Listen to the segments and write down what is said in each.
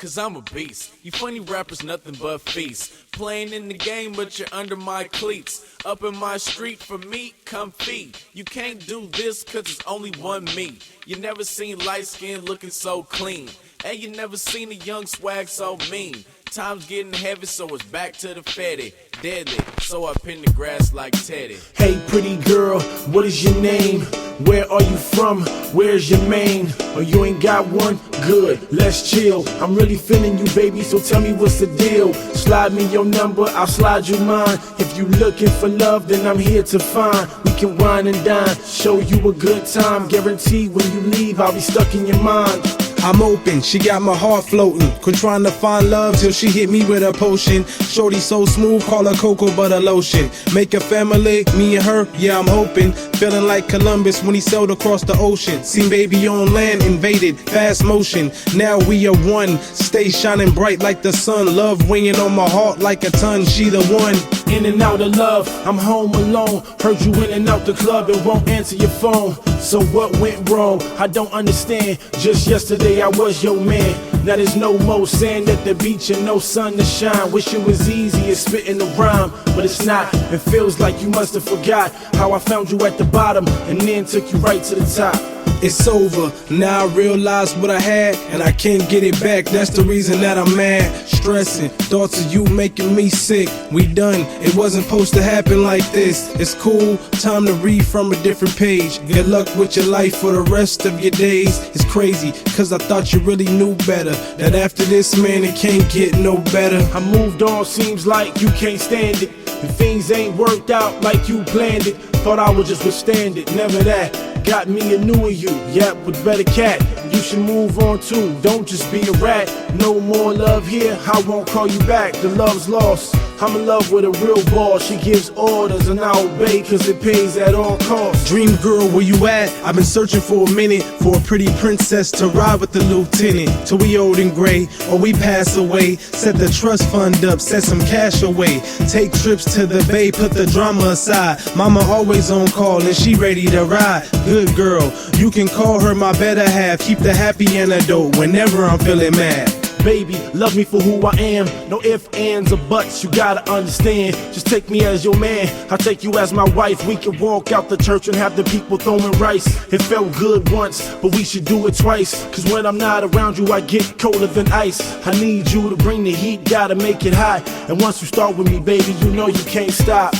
cause I'm a beast. You funny rappers, nothing but feasts. Playing in the game, but you're under my cleats. Up in my street for me, come feed. You can't do this cause it's only one me. You never seen light skin looking so clean. And you never seen a young swag so mean. Time's getting heavy, so it's back to the fetty. Deadly, so I pin the grass like Teddy. Hey pretty girl, what is your name? Where are you from? Where's your mane? Or you ain't got one? Good, let's chill. I'm really feeling you, baby, so tell me what's the deal. Slide me your number, I'll slide you mine. If you looking for love, then I'm here to find. We can wine and dine, show you a good time. Guarantee when you leave, I'll be stuck in your mind. I'm open, she got my heart floating. Quit trying to find love till she hit me with a potion. Shorty so smooth, call her cocoa butter lotion. Make a family, me and her, yeah I'm hoping. Feeling like Columbus when he sailed across the ocean. Seen baby on land, invaded, fast motion. Now we are one, stay shining bright like the sun. Love winging on my heart like a ton, she the one. In and out of love, I'm home alone. Heard you in and out the club and won't answer your phone. So what went wrong? I don't understand. Just yesterday I was your man. Now there's no more sand at the beach and no sun to shine. Wish it was easy as spitting a rhyme, but it's not. It feels like you must have forgot how I found you at the bottom and then took you right to the top. It's over, now I realize what I had and I can't get it back. That's the reason that I'm mad, stressing. Thoughts of you making me sick. We done, it wasn't supposed to happen like this. It's cool, time to read from a different page. Good luck with your life for the rest of your days. It's crazy, cause I thought you really knew better. That after this, man, it can't get no better. I moved on, seems like you can't stand it. And things ain't worked out like you planned it. Thought I would just withstand it, never that. Got me a new you, yep, with better cat. You should move on too, don't just be a rat. No more love here, I won't call you back. The love's lost, I'm in love with a real boss. She gives orders and I obey cause it pays at all costs. Dream girl, where you at? I've been searching for a minute for a pretty princess to ride with the lieutenant. Till we old and gray, or we pass away. Set the trust fund up, set some cash away. Take trips to the bay, put the drama aside. Mama always on call and she ready to ride. Good girl, you can call her my better half. Keep the happy antidote whenever I'm feeling mad. Baby, love me for who I am. No ifs, ands, or buts, you gotta understand. Just take me as your man, I'll take you as my wife. We can walk out the church and have the people throwing rice. It felt good once, but we should do it twice. Cause when I'm not around you, I get colder than ice. I need you to bring the heat, gotta make it hot. And once you start with me, baby, you know you can't stop.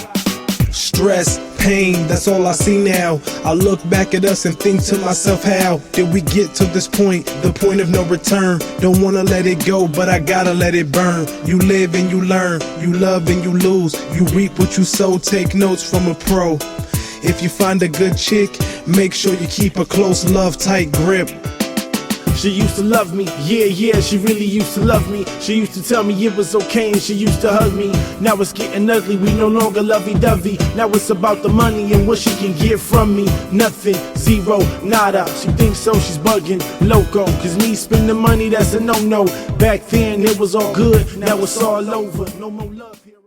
Stress, pain, that's all I see now. I look back at us and think to myself, how did we get to this point? The point of no return. Don't wanna let it go, but I gotta let it burn. You live and you learn, you love and you lose. You reap what you sow, take notes from a pro. If you find a good chick, make sure you keep a close love, tight grip. She used to love me, yeah, she really used to love me. She used to tell me it was okay and she used to hug me. Now it's getting ugly, we no longer lovey-dovey. Now it's about the money and what she can get from me. Nothing, zero, nada. She thinks so, she's bugging, loco. Cause me spending money, that's a no-no. Back then it was all good, now it's all over. No more love here.